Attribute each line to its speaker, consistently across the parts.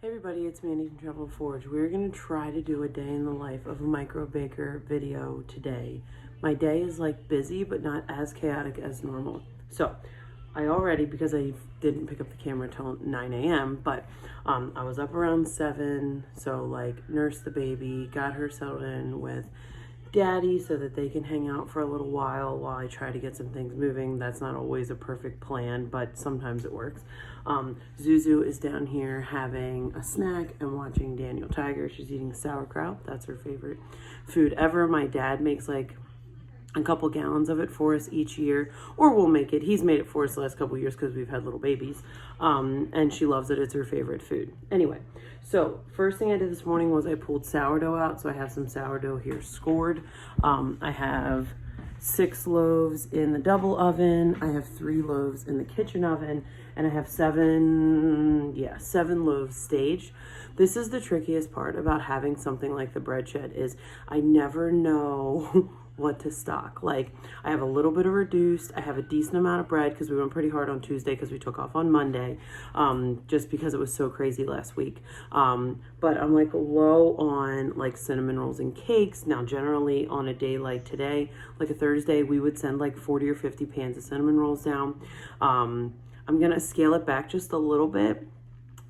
Speaker 1: Hey everybody, it's Mandy from Travel Forge. We're going to try to do a day in the life of a Microbaker video today. My day is like busy, but not as chaotic as normal. So I already, because I didn't pick up the camera till 9 a.m., but I was up around 7, so like nursed the baby, got her settled in with Daddy so that they can hang out for a little while I try to get some things moving. That's not always a perfect plan, but sometimes it works. Zuzu is down here having a snack and watching Daniel Tiger. She's eating sauerkraut. That's her favorite food ever. My dad makes like a couple gallons of it for us each year, or we'll make it. He's made it for us the last couple years because we've had little babies, and she loves it. It's her favorite food. Anyway, so first thing I did this morning was I pulled sourdough out. So I have some sourdough here scored. I have 6 loaves in the double oven. I have 3 loaves in the kitchen oven, and I have 7 loaves staged. This is the trickiest part about having something like the bread shed is I never know what to stock. Like I have a little bit of reduced, I have a decent amount of bread because we went pretty hard on Tuesday because we took off on Monday, just because it was so crazy last week. But I'm like low on like cinnamon rolls and cakes. Now generally on a day like today, like a Thursday, we would send like 40 or 50 pans of cinnamon rolls down. I'm gonna scale it back just a little bit.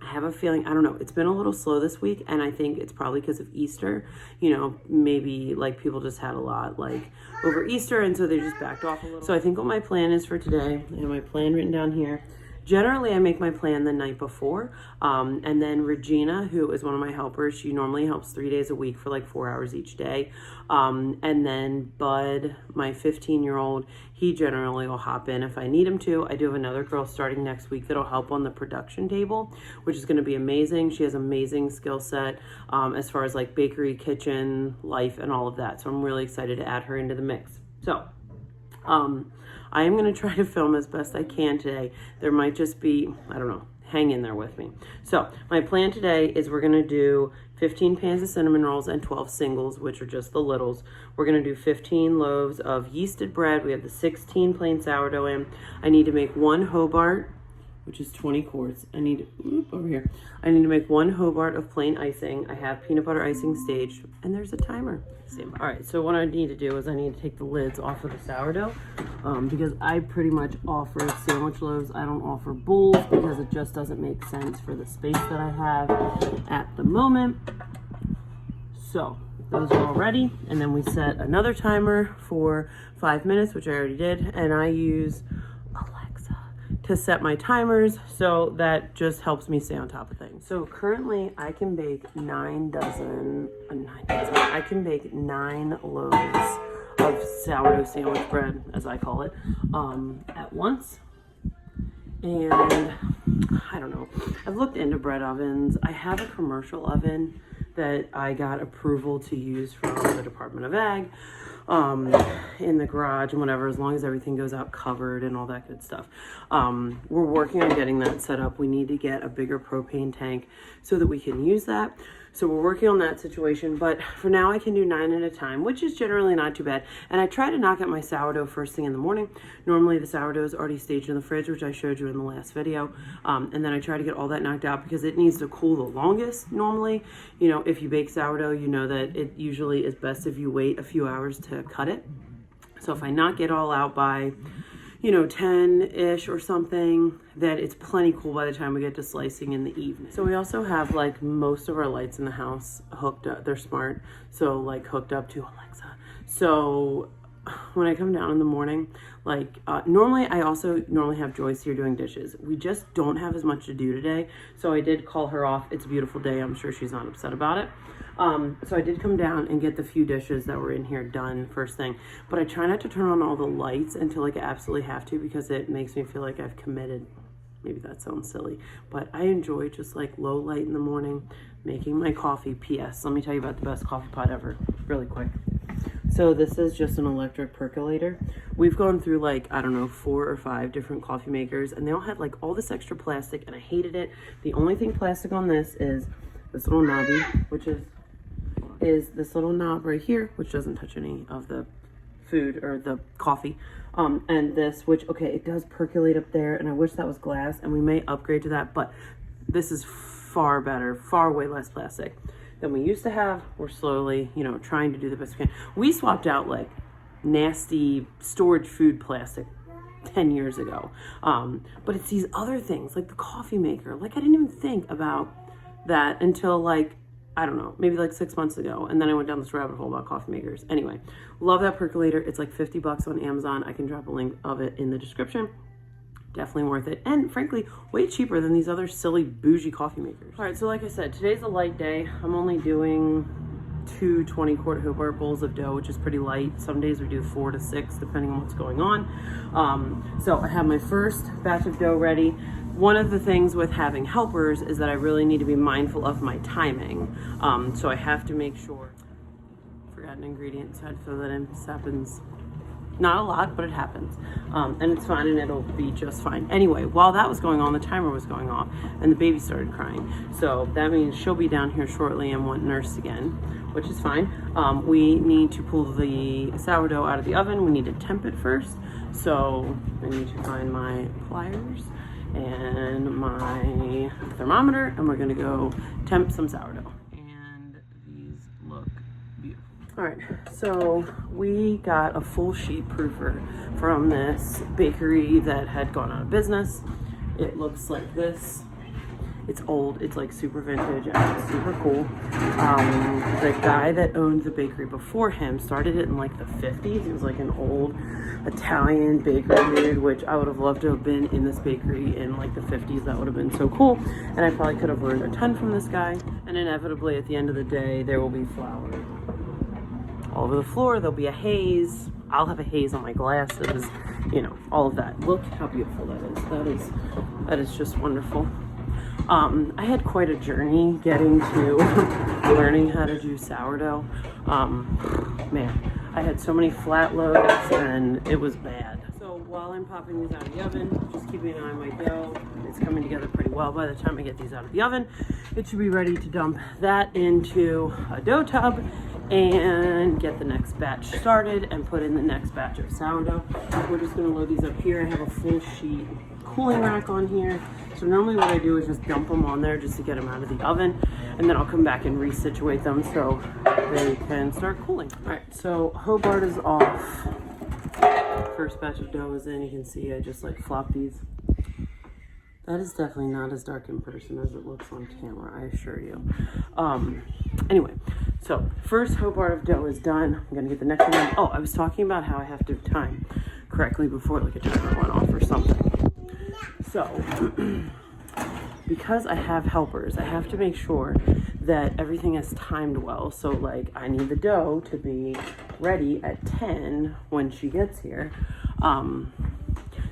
Speaker 1: I have a feeling, I don't know, it's been a little slow this week, and I think it's probably because of Easter. You know, maybe like people just had a lot like over Easter, and so they just backed off a little. So I think what my plan is for today, I have my plan written down here. Generally, I make my plan the night before, and then Regina, who is one of my helpers, she normally helps 3 days a week for like 4 hours each day. And then Bud, my 15-year-old, he generally will hop in if I need him to. I do have another girl starting next week that'll help on the production table, which is going to be amazing. She has amazing skill set as far as like bakery, kitchen, life, and all of that. So I'm really excited to add her into the mix. So, I am going to try to film as best I can today. There might just be, I don't know, hang in there with me. So my plan today is we're going to do 15 pans of cinnamon rolls and 12 singles, which are just the littles. We're going to do 15 loaves of yeasted bread. We have the 16 plain sourdough in. I need to make 1 Hobart, which is 20 quarts. I need to make 1 Hobart of plain icing. I have peanut butter icing staged, and there's a timer. All right, so what I need to do is I need to take the lids off of the sourdough because I pretty much offer sandwich loaves. I don't offer bowls because it just doesn't make sense for the space that I have at the moment. So those are all ready, and then we set another timer for 5 minutes, which I already did, and I use to set my timers, so that just helps me stay on top of things. So currently I can bake 9 loaves of sourdough sandwich bread, as I call it, at once. And I don't know, I've looked into bread ovens. I have a commercial oven that I got approval to use from the Department of Ag in the garage and whatever, as long as everything goes out covered and all that good stuff. We're working on getting that set up. We need to get a bigger propane tank so that we can use that. So we're working on that situation, but for now I can do 9 at a time, which is generally not too bad. And I try to knock out my sourdough first thing in the morning. Normally the sourdough is already staged in the fridge, which I showed you in the last video. And then I try to get all that knocked out because it needs to cool the longest normally. You know, if you bake sourdough, you know that it usually is best if you wait a few hours to cut it. So if I knock it all out by, 10-ish or something, then it's plenty cool by the time we get to slicing in the evening. So we also have like most of our lights in the house hooked up. They're smart, so like hooked up to Alexa. So when I come down in the morning, like normally I also have Joyce here doing dishes. We just don't have as much to do today, so I did call her off. It's a beautiful day. I'm sure she's not upset about it. So I did come down and get the few dishes that were in here done first thing, but I try not to turn on all the lights until like I absolutely have to because it makes me feel like I've committed. Maybe that sounds silly, but I enjoy just like low light in the morning, making my coffee. P.S. Let me tell you about the best coffee pot ever, really quick. So this is just an electric percolator. We've gone through like, I don't know, 4 or 5 different coffee makers, and they all had like all this extra plastic, and I hated it. The only thing plastic on this is this little knobby, which is this little knob right here, which doesn't touch any of the food or the coffee. And this, which, okay, it does percolate up there, and I wish that was glass, and we may upgrade to that, but this is far better, far way less plastic than we used to have. We're slowly, you know, trying to do the best we can. We swapped out like nasty storage food plastic 10 years ago. But it's these other things like the coffee maker. Like I didn't even think about that until like, I don't know, maybe like 6 months ago. And then I went down this rabbit hole about coffee makers. Anyway, love that percolator. It's like $50 on Amazon. I can drop a link of it in the description. Definitely worth it. And frankly, way cheaper than these other silly bougie coffee makers. All right, so like I said, today's a light day. I'm only doing 2 20-quart Hobart bowls of dough, which is pretty light. Some days we do 4 to 6, depending on what's going on. So I have my first batch of dough ready. One of the things with having helpers is that I really need to be mindful of my timing. So I have to make sure. Forgot an ingredient, so I'd fill that in. This happens. Not a lot, but it happens. And it's fine, and it'll be just fine. Anyway, while that was going on, the timer was going off, and the baby started crying. So that means she'll be down here shortly and want nursed again, which is fine. We need to pull the sourdough out of the oven. We need to temp it first. So I need to find my pliers and my thermometer, and we're gonna go temp some sourdough. And these look beautiful. All right, so we got a full sheet proofer from this bakery that had gone out of business. It looks like this. It's old, it's like super vintage, and it's super cool. The guy that owned the bakery before him started it in like the 50s. He was like an old Italian bakery dude, which I would have loved to have been in this bakery in like the 50s. That would have been so cool. And I probably could have learned a ton from this guy. And inevitably at the end of the day, there will be flour all over the floor. There'll be a haze. I'll have a haze on my glasses, you know, all of that. Look how beautiful that is. That is just wonderful. I had quite a journey getting to learning how to do sourdough. Man, I had so many flat loads and it was bad. So while I'm popping these out of the oven, just keeping an eye on my dough. It's coming together pretty well. By the time I get these out of the oven, it should be ready to dump that into a dough tub and get the next batch started and put in the next batch of sourdough. We're just gonna load these up here. I have a full sheet cooling rack on here. So normally what I do is just dump them on there just to get them out of the oven, and then I'll come back and resituate them so they can start cooling. All right, so Hobart is off. First batch of dough is in. You can see I just like flop these. That is definitely not as dark in person as it looks on camera, I assure you. Anyway, so first Hobart of dough is done. I'm gonna get the next one done. Oh, I was talking about how I have to time correctly before like a timer went off or something. So, because I have helpers, I have to make sure that everything is timed well. So like I need the dough to be ready at 10 when she gets here,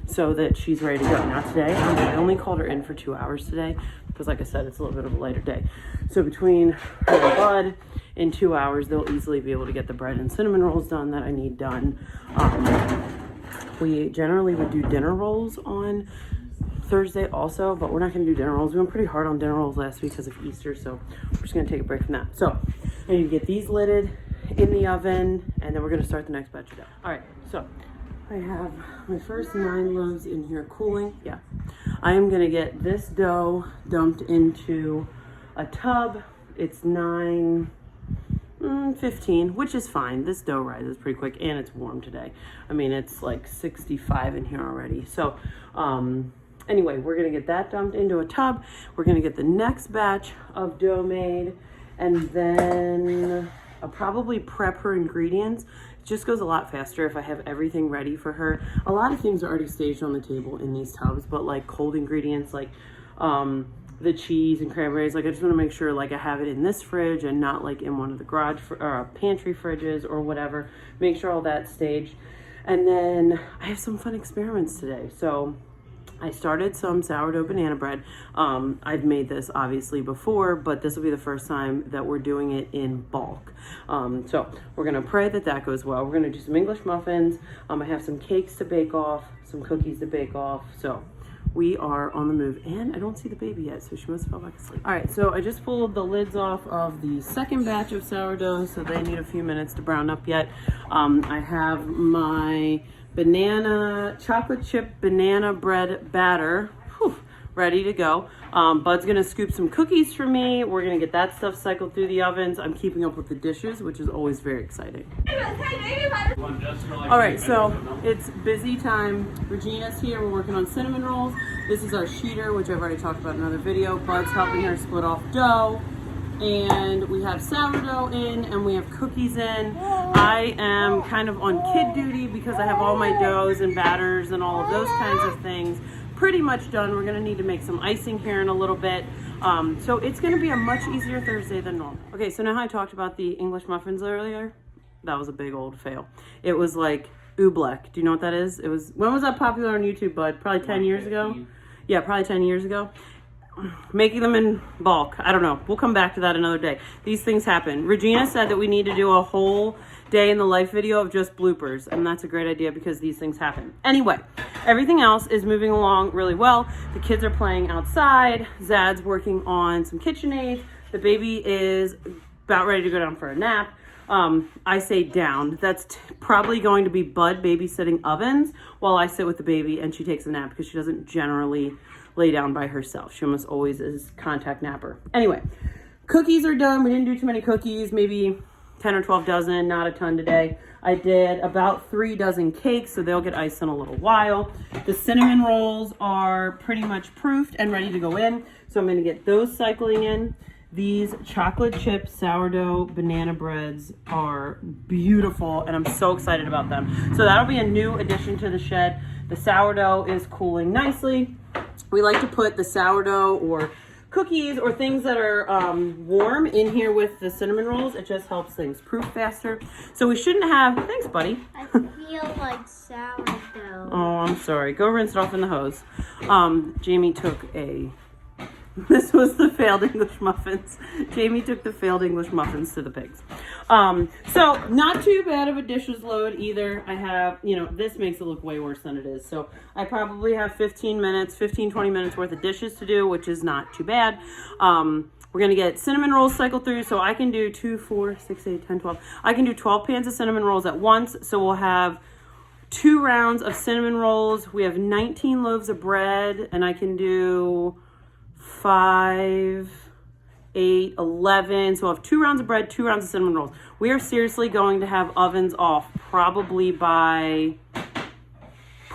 Speaker 1: so that she's ready to go. Now today, I only called her in for 2 hours today because like I said, it's a little bit of a lighter day. So between her and Bud, in 2 hours, they'll easily be able to get the bread and cinnamon rolls done that I need done. We generally would do dinner rolls on Thursday also, but we're not gonna do dinner rolls. We went pretty hard on dinner rolls last week because of Easter, so we're just gonna take a break from that. So I need to get these lidded in the oven, and then we're gonna start the next batch of dough. All right, so I have my first 9 loaves in here cooling. Yeah, I am gonna get this dough dumped into a tub. It's 9:15, which is fine. This dough rises pretty quick, and it's warm today. I mean, it's like 65 in here already. So, anyway, we're gonna get that dumped into a tub. We're gonna get the next batch of dough made, and then I'll probably prep her ingredients. It just goes a lot faster if I have everything ready for her. A lot of things are already staged on the table in these tubs, but like cold ingredients, like the cheese and cranberries, like I just want to make sure like I have it in this fridge and not like in one of the garage or pantry fridges or whatever. Make sure all that's staged. And then I have some fun experiments today. So I started some sourdough banana bread. I've made this obviously before, but this will be the first time that we're doing it in bulk. So we're gonna pray that that goes well. We're gonna do some English muffins. I have some cakes to bake off, some cookies to bake off. So we are on the move, and I don't see the baby yet, so she must have fell back asleep. All right, so I just pulled the lids off of the second batch of sourdough, so they need a few minutes to brown up yet. I have my chocolate chip banana bread batter. Whew, ready to go. Bud's gonna scoop some cookies for me. We're gonna get that stuff cycled through the ovens. I'm keeping up with the dishes, which is always very exciting. All right, so it's busy time. Regina's here, we're working on cinnamon rolls. This is our sheeter, which I've already talked about in another video. Bud's helping her split off dough. And we have sourdough in and we have cookies in. I am kind of on kid duty because I have all my doughs and batters and all of those kinds of things pretty much done. We're gonna need to make some icing here in a little bit. So it's gonna be a much easier Thursday than normal. Okay, so now I talked about the English muffins earlier. That was a big old fail. It was like oobleck. Do you know what that is? It was, when was that popular on YouTube, Bud? Probably 10 years ago? Yeah, probably 10 years ago. Making them in bulk. I don't know. We'll come back to that another day. These things happen. Regina said that we need to do a whole day in the life video of just bloopers, and that's a great idea because these things happen. Anyway, everything else is moving along really well. The kids are playing outside. Zad's working on some KitchenAid. The baby is about ready to go down for a nap. I say down. That's probably going to be Bud babysitting ovens while I sit with the baby and she takes a nap because she doesn't generally lay down by herself. She almost always is contact napper. Anyway, cookies are done. We didn't do too many cookies, maybe 10 or 12 dozen, not a ton today. I did about 3 dozen cakes, so they'll get iced in a little while. The cinnamon rolls are pretty much proofed and ready to go in, so I'm gonna get those cycling in. These chocolate chip sourdough banana breads are beautiful and I'm so excited about them. So that'll be a new addition to the shed. The sourdough is cooling nicely. We like to put the sourdough or cookies or things that are warm in here with the cinnamon rolls. It just helps things proof faster. So we shouldn't have, thanks buddy.
Speaker 2: I feel like sourdough.
Speaker 1: Oh, I'm sorry. Go rinse it off in the hose. Jamie took this was the failed English muffins. Jamie took the failed English muffins to the pigs. So not too bad of a dishes load either. I have, this makes it look way worse than it is. So I probably have 15, 20 minutes worth of dishes to do, which is not too bad. We're going to get cinnamon rolls cycled through. So I can do 2, 4, 6, 8, 10, 12. I can do 12 pans of cinnamon rolls at once. So we'll have 2 rounds of cinnamon rolls. We have 19 loaves of bread and I can do 5, 8, 11. So I'll have 2 rounds of bread, 2 rounds of cinnamon rolls. We are seriously going to have ovens off probably by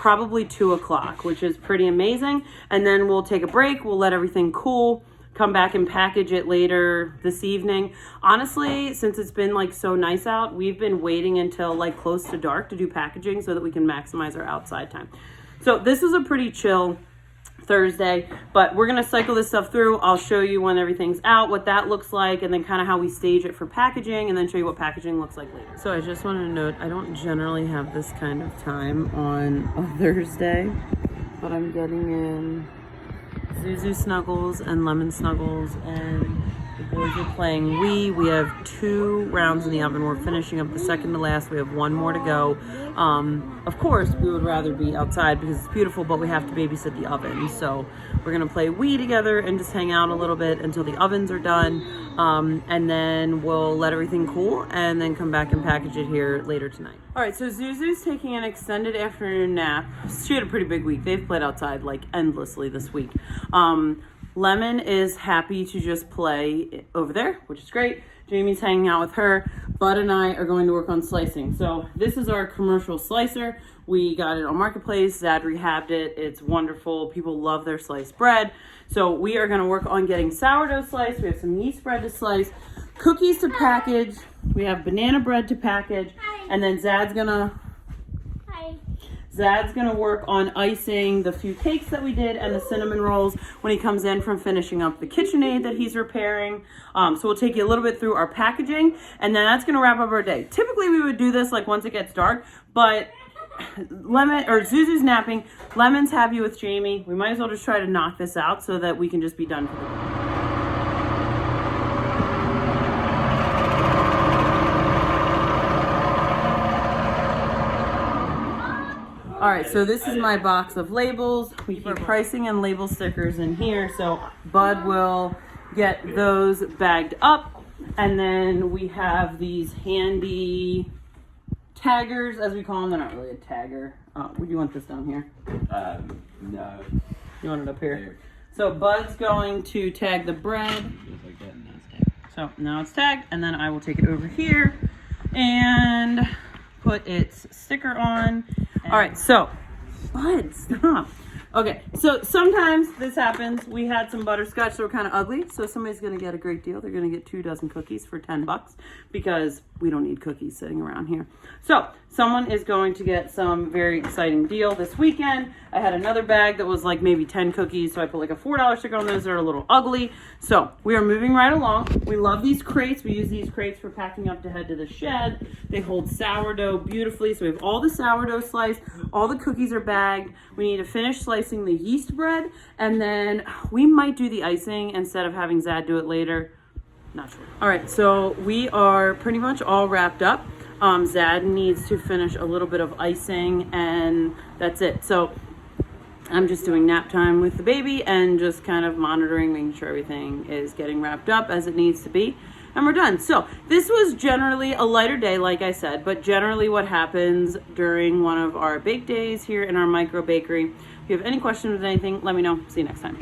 Speaker 1: 2 o'clock, which is pretty amazing. And then we'll take a break. We'll let everything cool, come back and package it later this evening. Honestly, since it's been like so nice out, we've been waiting until like close to dark to do packaging so that we can maximize our outside time. So this is a pretty chill Thursday, but we're gonna cycle this stuff through. I'll show you when everything's out, what that looks like, and then kind of how we stage it for packaging, and then show you what packaging looks like later. So I just want to note, I don't generally have this kind of time on a Thursday, but I'm getting in Zuzu Snuggles and Lemon Snuggles, and the boys are playing Wii. We have 2 rounds in the oven. We're finishing up the second to last. We have 1 more to go. Of course, we would rather be outside because it's beautiful, but we have to babysit the oven. So we're gonna play Wii together and just hang out a little bit until the ovens are done. And then we'll let everything cool and then come back and package it here later tonight. All right, so Zuzu's taking an extended afternoon nap. She had a pretty big week. They've played outside like endlessly this week. Lemon is happy to just play over there, which is great. Jamie's hanging out with her. Bud and I are going to work on slicing. So this is our commercial slicer. We got it on Marketplace. Zad rehabbed it. It's wonderful. People love their sliced bread. So we are going to work on getting sourdough sliced. We have some yeast bread to slice, cookies to package. We have banana bread to package. And then Zad's gonna work on icing the few cakes that we did and the cinnamon rolls when he comes in from finishing up the KitchenAid that he's repairing. So we'll take you a little bit through our packaging, and then that's gonna wrap up our day. Typically we would do this like once it gets dark, but Zuzu's napping, Lemon's happy with Jamie. We might as well just try to knock this out so that we can just be done for the day. All right, so this is my box of labels. We keep pricing and label stickers in here, so Bud will get those bagged up. And then we have these handy taggers, as we call them. They're not really a tagger. Would you want this down here?
Speaker 3: No.
Speaker 1: You want it up here? So Bud's going to tag the bread. So now it's tagged, and then I will take it over here and put its sticker on. All right, so Bud, stop. Okay, so sometimes this happens. We had some butterscotch that were kind of ugly, so somebody's gonna get a great deal. They're gonna get 2 dozen cookies for $10 because we don't need cookies sitting around here. So someone is going to get some very exciting deal this weekend. I had another bag that was like maybe 10 cookies, so I put like a $4 sticker on those that are a little ugly. So we are moving right along. We love these crates. We use these crates for packing up to head to the shed. They hold sourdough beautifully. So we have all the sourdough sliced, all the cookies are bagged. We need to finish slicing the yeast bread, and then we might do the icing instead of having Zad do it later. Not sure. All right, so we are pretty much all wrapped up. Zad needs to finish a little bit of icing, and that's it. So I'm just doing nap time with the baby and just kind of monitoring, making sure everything is getting wrapped up as it needs to be. And we're done. So this was generally a lighter day, like I said, but generally what happens during one of our bake days here in our micro bakery. If you have any questions or anything, let me know. See you next time.